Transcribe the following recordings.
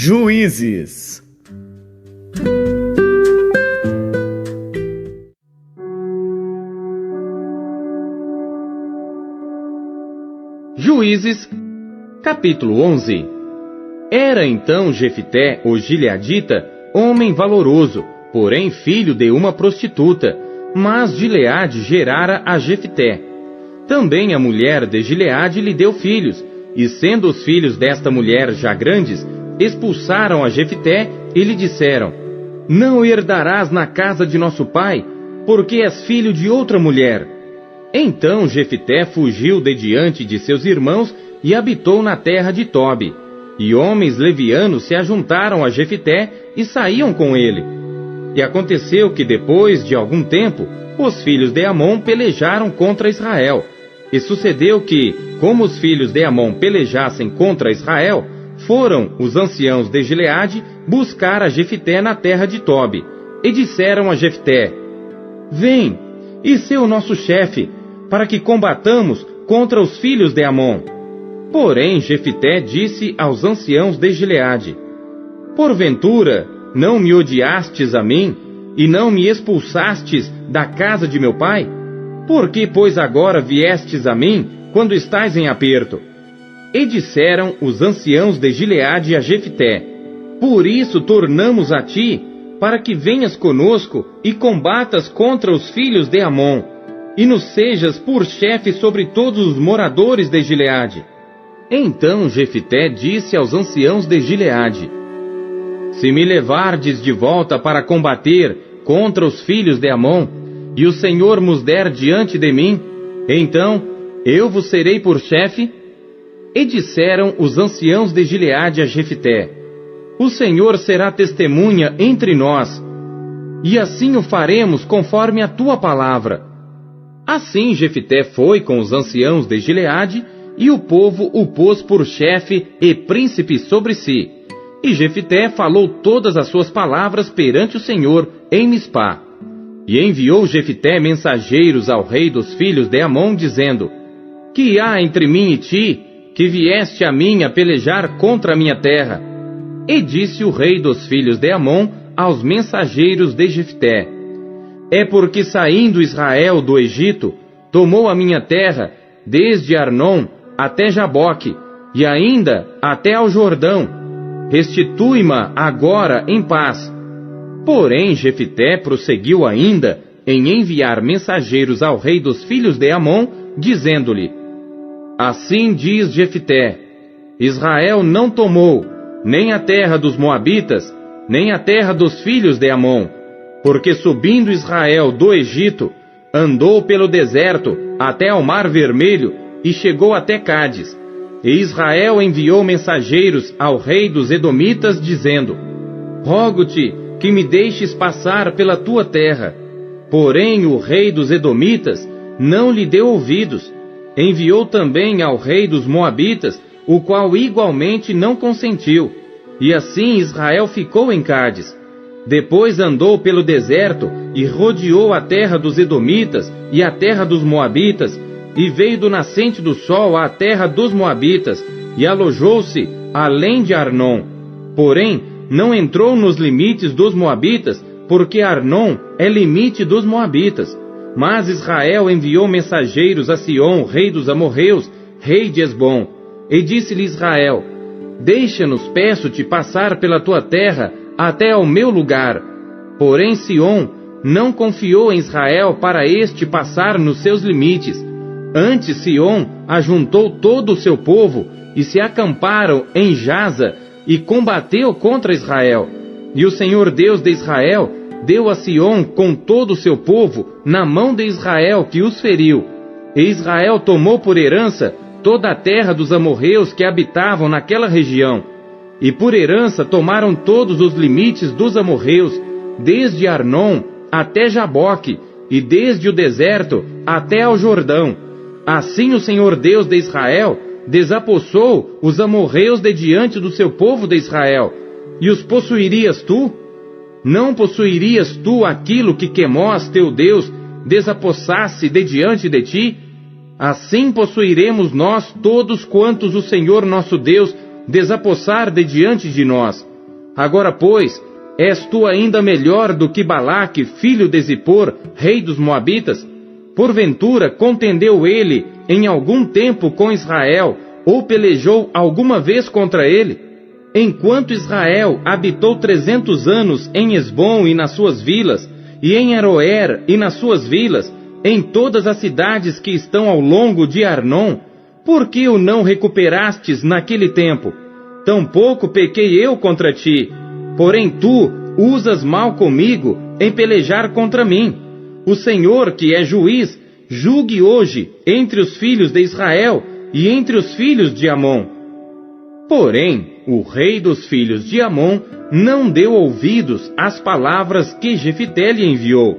Juízes. Juízes, capítulo 11. Era então Jefté, o gileadita, homem valoroso, porém filho de uma prostituta, mas Gileade gerara a Jefté. Também a mulher de Gileade lhe deu filhos, e sendo os filhos desta mulher já grandes, expulsaram a Jefté e lhe disseram: Não herdarás na casa de nosso pai, porque és filho de outra mulher. Então Jefté fugiu de diante de seus irmãos e habitou na terra de Tobi. E homens levianos se ajuntaram a Jefté e saíam com ele. E aconteceu que depois de algum tempo, os filhos de Amon pelejaram contra Israel. E sucedeu que, como os filhos de Amon pelejassem contra Israel, foram os anciãos de Gileade buscar a Jefté na terra de Tobi. E disseram a Jefté: Vem, e sê o nosso chefe, para que combatamos contra os filhos de Amon. Porém Jefté disse aos anciãos de Gileade: Porventura não me odiastes a mim, e não me expulsastes da casa de meu pai? Por que, pois, agora viestes a mim, quando estais em aperto? E disseram os anciãos de Gileade a Jefté: Por isso tornamos a ti, para que venhas conosco e combatas contra os filhos de Amon, e nos sejas por chefe sobre todos os moradores de Gileade. Então Jefté disse aos anciãos de Gileade: Se me levardes de volta para combater contra os filhos de Amon, e o Senhor vos der diante de mim, então eu vos serei por chefe? E disseram os anciãos de Gileade a Jefté: O Senhor será testemunha entre nós, e assim o faremos conforme a tua palavra. Assim Jefté foi com os anciãos de Gileade, e o povo o pôs por chefe e príncipe sobre si. E Jefté falou todas as suas palavras perante o Senhor em Mispá. E enviou Jefté mensageiros ao rei dos filhos de Amon, dizendo: Que há entre mim e ti, que vieste a mim a pelejar contra a minha terra? E disse o rei dos filhos de Amon aos mensageiros de Jefté: É porque saindo Israel do Egito, tomou a minha terra, desde Arnon até Jaboque, e ainda até ao Jordão. Restitui-ma agora em paz. Porém Jefté prosseguiu ainda em enviar mensageiros ao rei dos filhos de Amon, dizendo-lhe: Assim diz Jefté: Israel não tomou nem a terra dos Moabitas, nem a terra dos filhos de Amon, porque subindo Israel do Egito, andou pelo deserto até ao Mar Vermelho e chegou até Cádiz. E Israel enviou mensageiros ao rei dos Edomitas, dizendo: Rogo-te que me deixes passar pela tua terra. Porém o rei dos Edomitas não lhe deu ouvidos. Enviou também ao rei dos Moabitas, o qual igualmente não consentiu. E assim Israel ficou em Cádiz. Depois andou pelo deserto e rodeou a terra dos Edomitas e a terra dos Moabitas, e veio do nascente do sol à terra dos Moabitas, e alojou-se além de Arnon. Porém, não entrou nos limites dos Moabitas, porque Arnon é limite dos Moabitas. Mas Israel enviou mensageiros a Sion, rei dos amorreus, rei de Hesbom. E disse-lhe Israel: Deixa-nos, peço-te, passar pela tua terra até ao meu lugar. Porém Sion não confiou em Israel para este passar nos seus limites. Antes Sion ajuntou todo o seu povo, e se acamparam em Jaza, e combateu contra Israel. E o Senhor Deus de Israel deu a Sion com todo o seu povo na mão de Israel, que os feriu. E Israel tomou por herança toda a terra dos amorreus que habitavam naquela região. E por herança tomaram todos os limites dos amorreus, desde Arnon até Jaboque, e desde o deserto até ao Jordão. Assim o Senhor Deus de Israel desapossou os amorreus de diante do seu povo de Israel. E os possuirias tu? Não possuirias tu aquilo que Quemós, teu Deus, desapossasse de diante de ti? Assim possuiremos nós todos quantos o Senhor nosso Deus desapossar de diante de nós. Agora, pois, és tu ainda melhor do que Balaque, filho de Zippor, rei dos Moabitas? Porventura contendeu ele em algum tempo com Israel, ou pelejou alguma vez contra ele? Enquanto Israel habitou 300 anos em Esbom e nas suas vilas, e em Aroer e nas suas vilas, em todas as cidades que estão ao longo de Arnon, por que o não recuperastes naquele tempo? Tampouco pequei eu contra ti, porém tu usas mal comigo em pelejar contra mim. O Senhor, que é juiz, julgue hoje entre os filhos de Israel e entre os filhos de Amon. Porém, o rei dos filhos de Amon não deu ouvidos às palavras que Jefité lhe enviou.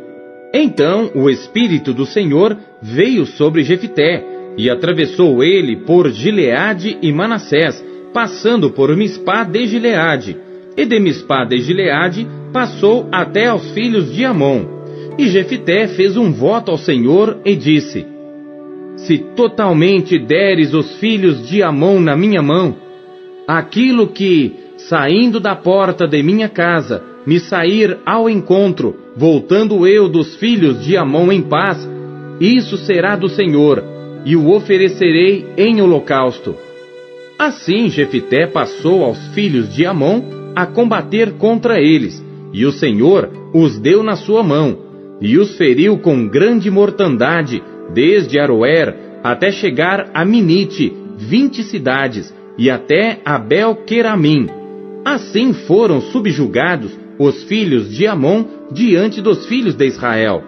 Então o Espírito do Senhor veio sobre Jefité, e atravessou ele por Gileade e Manassés, passando por Mispá de Gileade, e de Mispá de Gileade passou até aos filhos de Amon. E Jefité fez um voto ao Senhor e disse: se totalmente deres os filhos de Amon na minha mão, aquilo que, saindo da porta de minha casa, me sair ao encontro, voltando eu dos filhos de Amon em paz, isso será do Senhor, e o oferecerei em holocausto. Assim Jefité passou aos filhos de Amon a combater contra eles, e o Senhor os deu na sua mão, e os feriu com grande mortandade, desde Aroer até chegar a Minite, 20 cidades, e até Abel-Queramim. Assim foram subjugados os filhos de Amon diante dos filhos de Israel.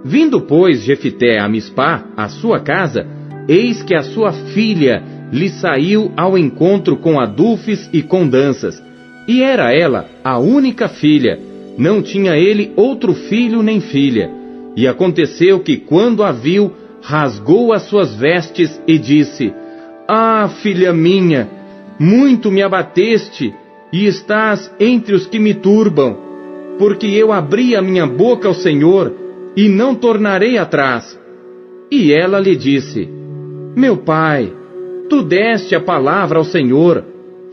Vindo, pois, Jefité a Mispá, a sua casa, eis que a sua filha lhe saiu ao encontro com adufes e com danças. E era ela a única filha, não tinha ele outro filho nem filha. E aconteceu que, quando a viu, rasgou as suas vestes e disse: ah, filha minha, muito me abateste, e estás entre os que me turbam, porque eu abri a minha boca ao Senhor, e não tornarei atrás. E ela lhe disse: meu pai, tu deste a palavra ao Senhor,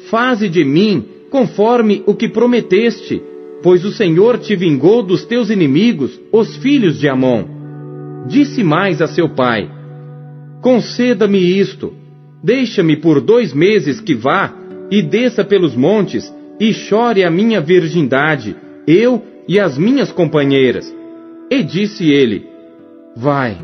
faze de mim conforme o que prometeste, pois o Senhor te vingou dos teus inimigos, os filhos de Amon. Disse mais a seu pai: conceda-me isto, deixa-me por 2 meses que vá, e desça pelos montes, e chore a minha virgindade, eu e as minhas companheiras. E disse ele: vai.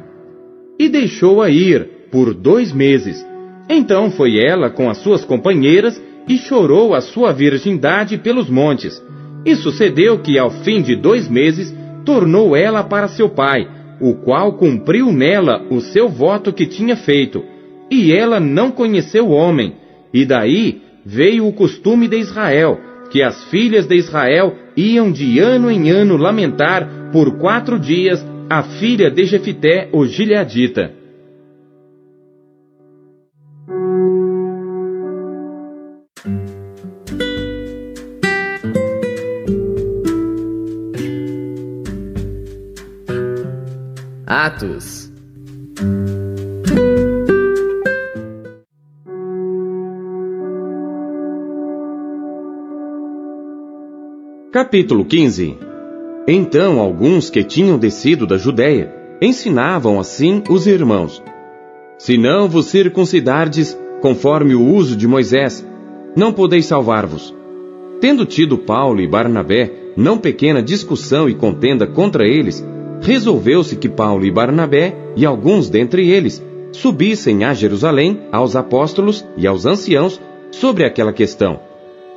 E deixou-a ir por 2 meses. Então foi ela com as suas companheiras, e chorou a sua virgindade pelos montes. E sucedeu que, ao fim de 2 meses, tornou ela para seu pai, o qual cumpriu nela o seu voto que tinha feito. E ela não conheceu o homem. E daí veio o costume de Israel, que as filhas de Israel iam de ano em ano lamentar por 4 dias a filha de Jefité, o gileadita. Atos. Capítulo 15. Então alguns que tinham descido da Judéia ensinavam assim os irmãos: se não vos circuncidardes conforme o uso de Moisés, não podeis salvar-vos. Tendo tido Paulo e Barnabé não pequena discussão e contenda contra eles, resolveu-se que Paulo e Barnabé e alguns dentre eles subissem a Jerusalém aos apóstolos e aos anciãos sobre aquela questão.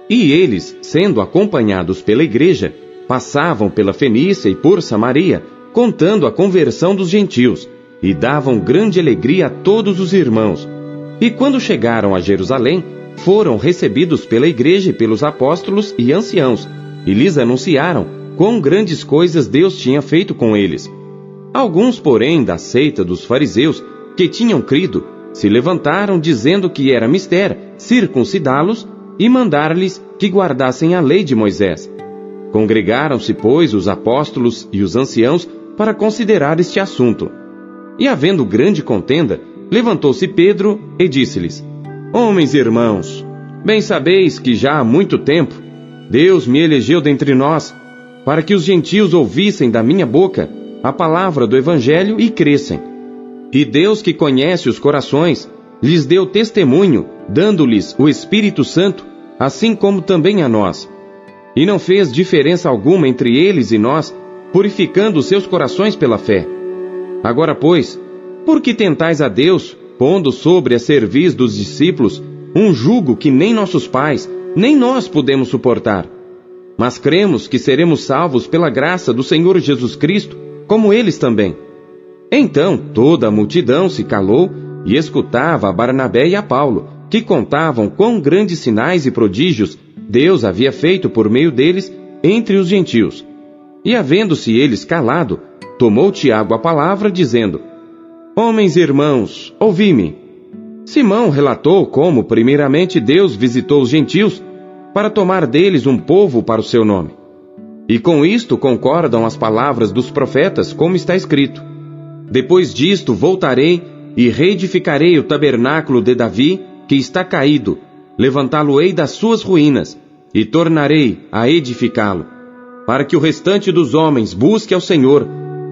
E eles, sendo acompanhados pela igreja, passavam pela Fenícia e por Samaria, contando a conversão dos gentios, e davam grande alegria a todos os irmãos. E quando chegaram a Jerusalém, foram recebidos pela igreja e pelos apóstolos e anciãos, e lhes anunciaram quão grandes coisas Deus tinha feito com eles. Alguns, porém, da seita dos fariseus, que tinham crido, se levantaram dizendo que era mister circuncidá-los e mandar-lhes que guardassem a lei de Moisés. Congregaram-se, pois, os apóstolos e os anciãos para considerar este assunto. E havendo grande contenda, levantou-se Pedro e disse-lhes: homens irmãos, bem sabeis que já há muito tempo Deus me elegeu dentre nós, para que os gentios ouvissem da minha boca a palavra do Evangelho e crescem. E Deus, que conhece os corações, lhes deu testemunho, dando-lhes o Espírito Santo, assim como também a nós. E não fez diferença alguma entre eles e nós, purificando os seus corações pela fé. Agora, pois, por que tentais a Deus, pondo sobre a cerviz dos discípulos um jugo que nem nossos pais, nem nós podemos suportar? Mas cremos que seremos salvos pela graça do Senhor Jesus Cristo, como eles também. Então toda a multidão se calou e escutava a Barnabé e a Paulo, que contavam quão grandes sinais e prodígios Deus havia feito por meio deles entre os gentios. E havendo-se eles calado, tomou Tiago a palavra, dizendo: Homens e irmãos, ouvi-me. Simão relatou como primeiramente Deus visitou os gentios, para tomar deles um povo para o seu nome. E com isto concordam as palavras dos profetas, como está escrito: Depois disto voltarei e reedificarei o tabernáculo de Davi, que está caído, levantá-lo-ei das suas ruínas, e tornarei a edificá-lo, para que o restante dos homens busque ao Senhor,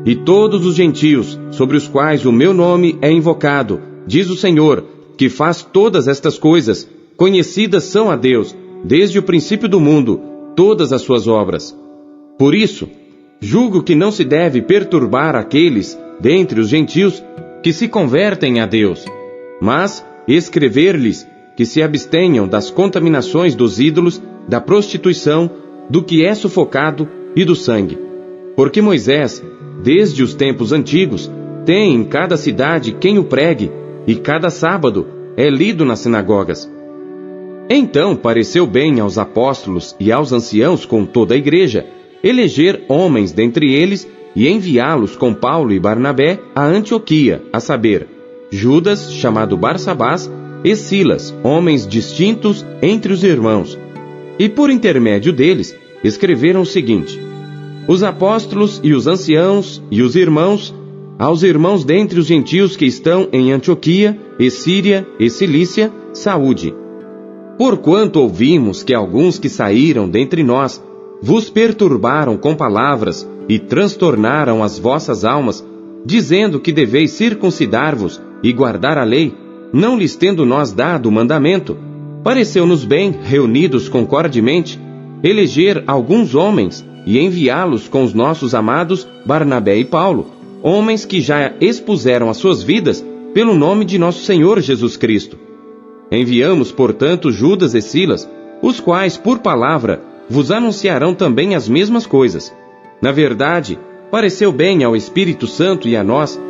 e todos os gentios, sobre os quais o meu nome é invocado, diz o Senhor, que faz todas estas coisas, conhecidas são a Deus, desde o princípio do mundo, todas as suas obras. Por isso, julgo que não se deve perturbar aqueles, dentre os gentios, que se convertem a Deus, mas escrever-lhes que se abstenham das contaminações dos ídolos, da prostituição, do que é sufocado e do sangue. Porque Moisés, desde os tempos antigos, tem em cada cidade quem o pregue, e cada sábado é lido nas sinagogas. Então pareceu bem aos apóstolos e aos anciãos com toda a igreja eleger homens dentre eles e enviá-los com Paulo e Barnabé a Antioquia, a saber, Judas, chamado Barsabás, e Silas, homens distintos entre os irmãos. E por intermédio deles escreveram o seguinte: Os apóstolos e os anciãos e os irmãos, aos irmãos dentre os gentios que estão em Antioquia, e Síria, e Cilícia, saúde. Porquanto ouvimos que alguns que saíram dentre nós vos perturbaram com palavras e transtornaram as vossas almas, dizendo que deveis circuncidar-vos e guardar a lei, não lhes tendo nós dado o mandamento, pareceu-nos bem, reunidos concordemente, eleger alguns homens e enviá-los com os nossos amados Barnabé e Paulo, homens que já expuseram as suas vidas pelo nome de nosso Senhor Jesus Cristo. Enviamos, portanto, Judas e Silas, os quais, por palavra, vos anunciarão também as mesmas coisas. Na verdade, pareceu bem ao Espírito Santo e a nós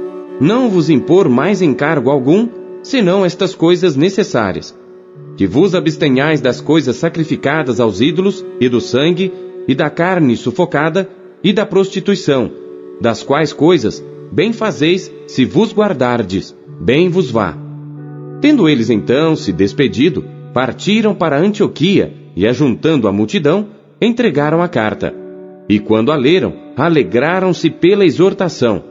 não vos impor mais encargo algum, senão estas coisas necessárias: que vos abstenhais das coisas sacrificadas aos ídolos, e do sangue, e da carne sufocada, e da prostituição, das quais coisas bem fazeis se vos guardardes, bem vos vá. Tendo eles então se despedido, partiram para Antioquia, e ajuntando a multidão, entregaram a carta. E quando a leram, alegraram-se pela exortação.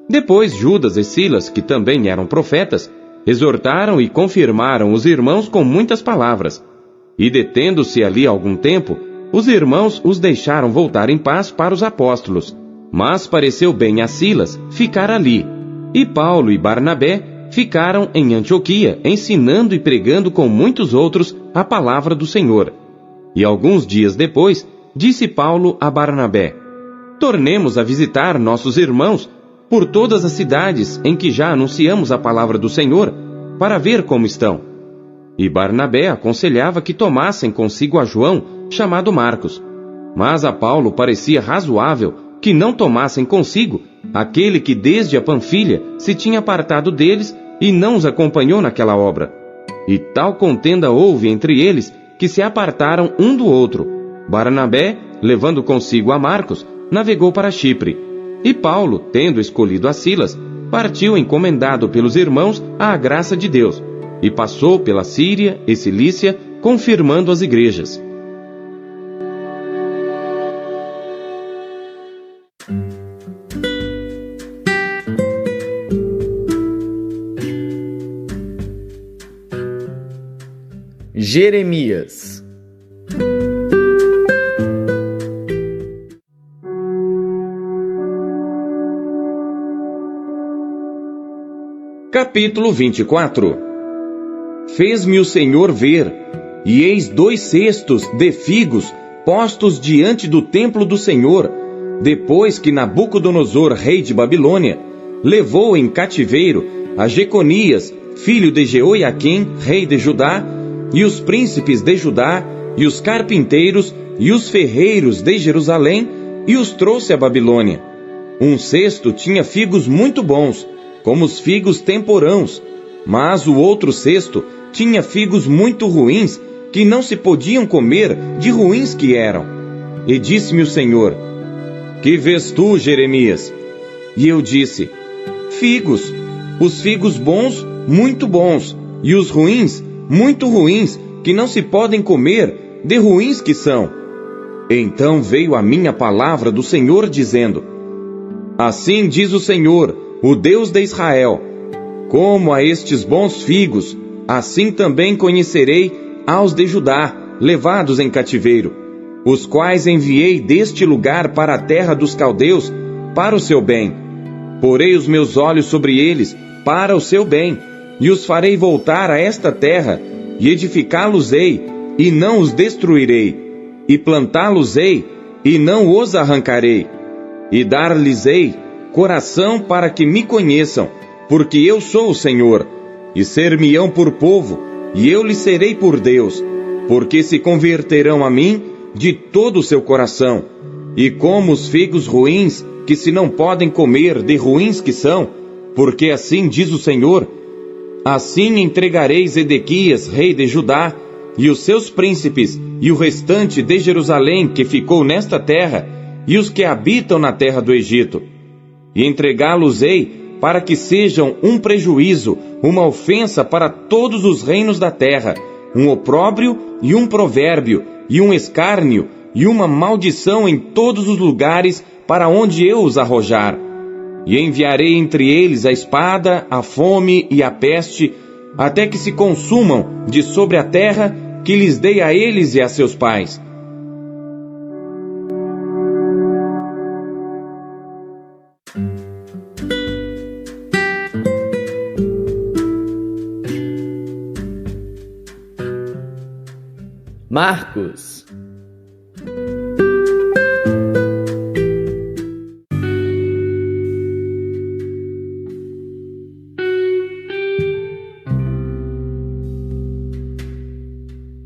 Depois Judas e Silas, que também eram profetas, exortaram e confirmaram os irmãos com muitas palavras. E detendo-se ali algum tempo, os irmãos os deixaram voltar em paz para os apóstolos. Mas pareceu bem a Silas ficar ali. E Paulo e Barnabé ficaram em Antioquia, ensinando e pregando com muitos outros a palavra do Senhor. E alguns dias depois, disse Paulo a Barnabé: Tornemos a visitar nossos irmãos por todas as cidades em que já anunciamos a palavra do Senhor, para ver como estão. E Barnabé aconselhava que tomassem consigo a João, chamado Marcos. Mas a Paulo parecia razoável que não tomassem consigo aquele que desde a Panfilha se tinha apartado deles e não os acompanhou naquela obra. E tal contenda houve entre eles que se apartaram um do outro. Barnabé, levando consigo a Marcos, navegou para Chipre. E Paulo, tendo escolhido a Silas, partiu encomendado pelos irmãos à graça de Deus, e passou pela Síria e Cilícia, confirmando as igrejas. Jeremias. Capítulo 24. Fez-me o Senhor ver, e eis 2 cestos de figos postos diante do templo do Senhor, depois que Nabucodonosor, rei de Babilônia, levou em cativeiro a Jeconias, filho de Jeoiaquim, rei de Judá, e os príncipes de Judá, e os carpinteiros, e os ferreiros de Jerusalém, e os trouxe a Babilônia. Um cesto tinha figos muito bons, como os figos temporãos, mas o outro cesto tinha figos muito ruins, que não se podiam comer, de ruins que eram. E disse-me o Senhor: Que vês tu, Jeremias? E eu disse: Figos, os figos bons, muito bons, e os ruins, muito ruins, que não se podem comer, de ruins que são. Então veio a minha palavra do Senhor, dizendo: Assim diz o Senhor, o Deus de Israel: Como a estes bons figos, assim também conhecerei aos de Judá, levados em cativeiro, os quais enviei deste lugar para a terra dos caldeus, para o seu bem. Porei os meus olhos sobre eles, para o seu bem, e os farei voltar a esta terra, e edificá-los-ei, e não os destruirei, e plantá-los-ei, e não os arrancarei, e dar-lhes-ei coração para que me conheçam, porque eu sou o Senhor, e ser-me-ão por povo, e eu lhes serei por Deus, porque se converterão a mim de todo o seu coração, e como os figos ruins, que se não podem comer, de ruins que são, porque assim diz o Senhor, assim entregareis Edequias, rei de Judá, e os seus príncipes, e o restante de Jerusalém que ficou nesta terra, e os que habitam na terra do Egito, e entregá-los-ei para que sejam um prejuízo, uma ofensa para todos os reinos da terra, um opróbrio e um provérbio, e um escárnio, e uma maldição em todos os lugares para onde eu os arrojar. E enviarei entre eles a espada, a fome e a peste, até que se consumam de sobre a terra que lhes dei a eles e a seus pais. Marcos.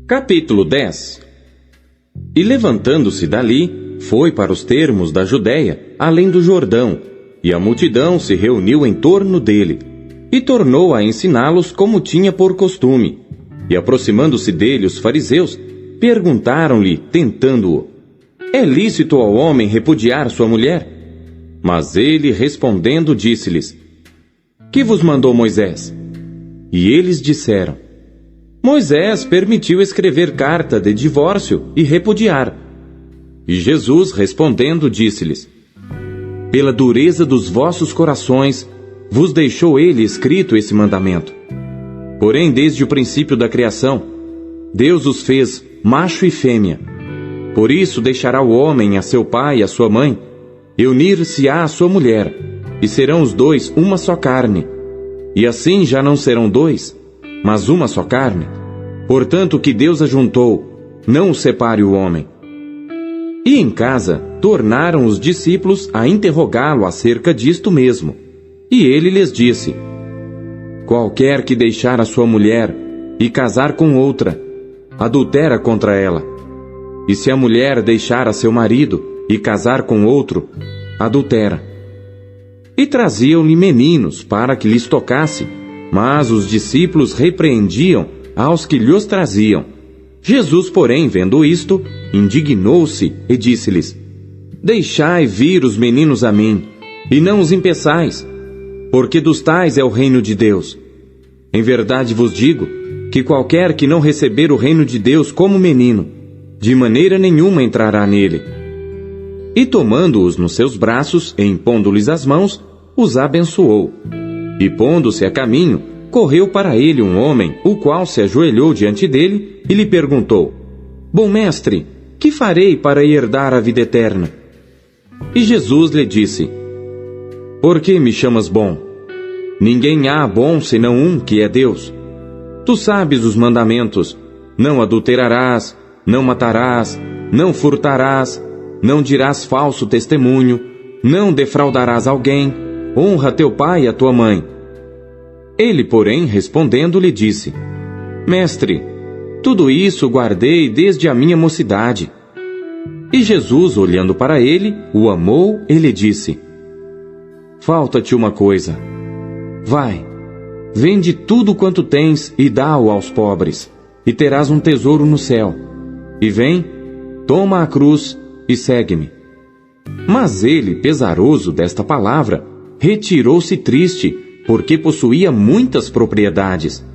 Capítulo 10. E levantando-se dali, foi para os termos da Judéia, além do Jordão, e a multidão se reuniu em torno dele, e tornou a ensiná-los como tinha por costume. E aproximando-se dele os fariseus, perguntaram-lhe, tentando-o: É lícito ao homem repudiar sua mulher? Mas ele, respondendo, disse-lhes: Que vos mandou Moisés? E eles disseram: Moisés permitiu escrever carta de divórcio e repudiar. E Jesus, respondendo, disse-lhes: Pela dureza dos vossos corações, vos deixou ele escrito esse mandamento. Porém, desde o princípio da criação, Deus os fez macho e fêmea. Por isso deixará o homem a seu pai e a sua mãe, e unir-se-á à sua mulher, e serão os dois uma só carne. E assim já não serão dois, mas uma só carne. Portanto, o que Deus ajuntou, não o separe o homem. E em casa, tornaram os discípulos a interrogá-lo acerca disto mesmo. E ele lhes disse: Qualquer que deixar a sua mulher e casar com outra, adultera contra ela. E se a mulher deixar a seu marido e casar com outro, adultera. E traziam-lhe meninos para que lhes tocasse, mas os discípulos repreendiam aos que lhos traziam. Jesus, porém, vendo isto, indignou-se e disse-lhes: Deixai vir os meninos a mim, e não os impeçais, porque dos tais é o reino de Deus. Em verdade vos digo, que qualquer que não receber o reino de Deus como menino, de maneira nenhuma entrará nele. E tomando-os nos seus braços, e impondo-lhes as mãos, os abençoou. E pondo-se a caminho, correu para ele um homem, o qual se ajoelhou diante dele, e lhe perguntou: Bom mestre, que farei para herdar a vida eterna? E Jesus lhe disse: Por que me chamas bom? Ninguém há bom senão um, que é Deus. Tu sabes os mandamentos: não adulterarás, não matarás, não furtarás, não dirás falso testemunho, não defraudarás alguém, honra teu pai e a tua mãe. Ele, porém, respondendo, lhe disse: Mestre, tudo isso guardei desde a minha mocidade. E Jesus, olhando para ele, o amou e lhe disse: Falta-te uma coisa. Vai, vende tudo quanto tens e dá-o aos pobres, e terás um tesouro no céu. E vem, toma a cruz e segue-me. Mas ele, pesaroso desta palavra, retirou-se triste, porque possuía muitas propriedades.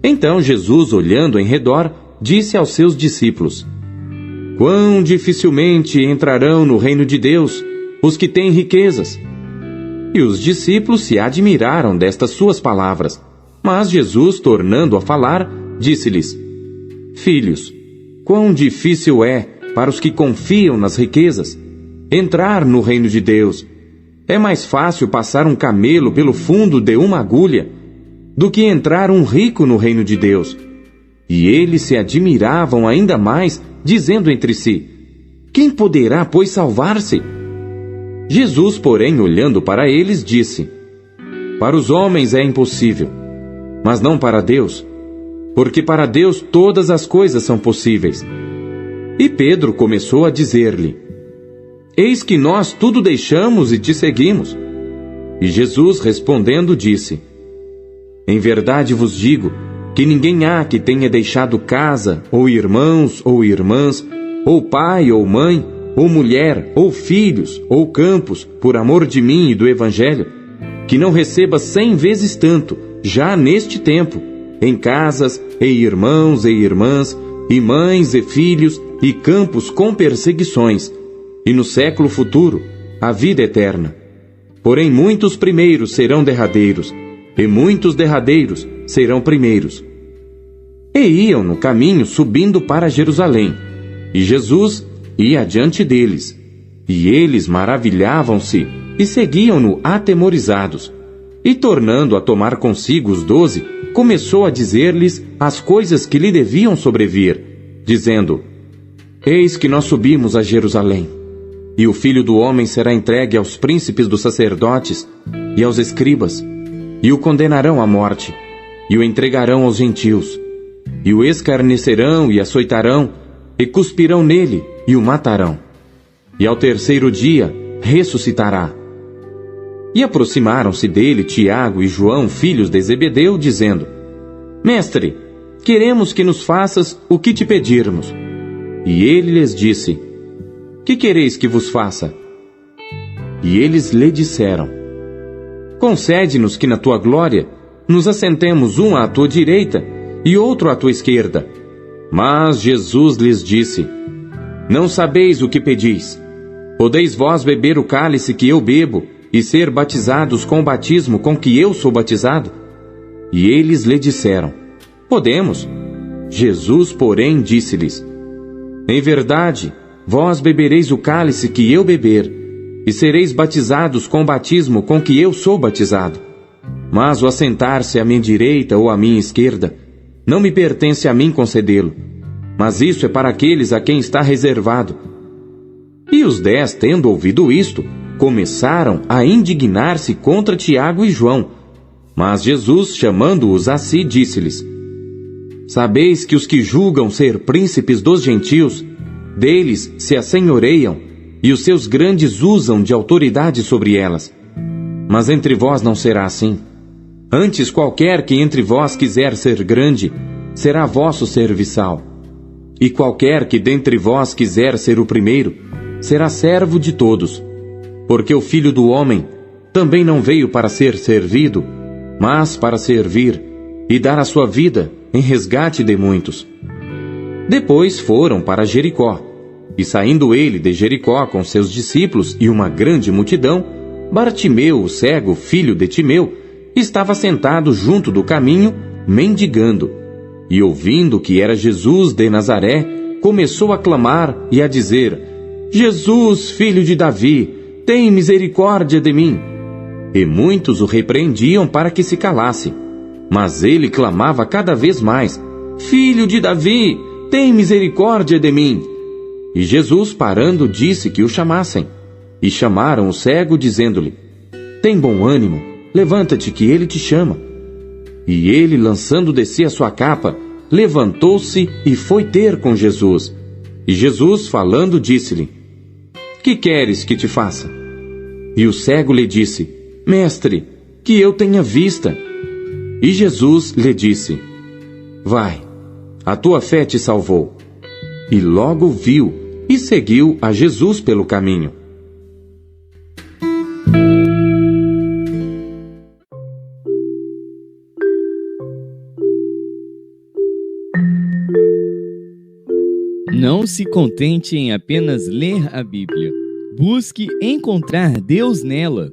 Então Jesus, olhando em redor, disse aos seus discípulos: Quão dificilmente entrarão no reino de Deus os que têm riquezas. E os discípulos se admiraram destas suas palavras. Mas Jesus, tornando a falar, disse-lhes: Filhos, quão difícil é para os que confiam nas riquezas entrar no reino de Deus. É mais fácil passar um camelo pelo fundo de uma agulha do que entrar um rico no reino de Deus. E eles se admiravam ainda mais, dizendo entre si: Quem poderá, pois, salvar-se? Jesus, porém, olhando para eles, disse: Para os homens é impossível, mas não para Deus, porque para Deus todas as coisas são possíveis. E Pedro começou a dizer-lhe: Eis que nós tudo deixamos e te seguimos. E Jesus, respondendo, disse: Em verdade vos digo que ninguém há que tenha deixado casa, ou irmãos, ou irmãs, ou pai, ou mãe, ou mulher, ou filhos, ou campos, por amor de mim e do Evangelho, que não receba 100 vezes tanto, já neste tempo, em casas, e irmãos e irmãs, e mães e filhos, e campos com perseguições, e no século futuro, a vida eterna. Porém muitos primeiros serão derradeiros, e muitos derradeiros serão primeiros. E iam no caminho subindo para Jerusalém, e Jesus ia adiante deles, e eles maravilhavam-se e seguiam-no atemorizados. E tornando a tomar consigo os 12, começou a dizer-lhes as coisas que lhe deviam sobrevir, dizendo: Eis que nós subimos a Jerusalém, e o Filho do Homem será entregue aos príncipes dos sacerdotes e aos escribas, e o condenarão à morte, e o entregarão aos gentios, e o escarnecerão e açoitarão, e cuspirão nele, e o matarão. E ao terceiro dia ressuscitará. E aproximaram-se dele Tiago e João, filhos de Zebedeu, dizendo: Mestre, queremos que nos faças o que te pedirmos. E ele lhes disse: Que quereis que vos faça? E eles lhe disseram: Concede-nos que na tua glória nos assentemos um à tua direita e outro à tua esquerda. Mas Jesus lhes disse: Não sabeis o que pedis. Podeis vós beber o cálice que eu bebo e ser batizados com o batismo com que eu sou batizado? E eles lhe disseram: Podemos. Jesus, porém, disse-lhes: Em verdade, vós bebereis o cálice que eu beber, e sereis batizados com o batismo com que eu sou batizado. Mas o assentar-se à minha direita ou à minha esquerda, não me pertence a mim concedê-lo, mas isso é para aqueles a quem está reservado. E os 10, tendo ouvido isto, começaram a indignar-se contra Tiago e João. Mas Jesus, chamando-os a si, disse-lhes: Sabeis que os que julgam ser príncipes dos gentios, deles se assenhoreiam, e os seus grandes usam de autoridade sobre elas. Mas entre vós não será assim. Antes, qualquer que entre vós quiser ser grande, será vosso serviçal. E qualquer que dentre vós quiser ser o primeiro, será servo de todos. Porque o Filho do Homem também não veio para ser servido, mas para servir e dar a sua vida em resgate de muitos. Depois foram para Jericó, e saindo ele de Jericó com seus discípulos e uma grande multidão, Bartimeu, o cego, filho de Timeu, estava sentado junto do caminho, mendigando. E ouvindo que era Jesus de Nazaré, começou a clamar e a dizer: Jesus, filho de Davi, tem misericórdia de mim. E muitos o repreendiam para que se calasse. Mas ele clamava cada vez mais: Filho de Davi, tem misericórdia de mim. E Jesus, parando, disse que o chamassem. E chamaram o cego, dizendo-lhe: Tem bom ânimo, levanta-te que ele te chama. E ele, lançando de si a sua capa, levantou-se e foi ter com Jesus. E Jesus, falando, disse-lhe: Que queres que te faça? E o cego lhe disse: Mestre, que eu tenha vista. E Jesus lhe disse: Vai, a tua fé te salvou. E logo viu e seguiu a Jesus pelo caminho. Não se contente em apenas ler a Bíblia. Busque encontrar Deus nela.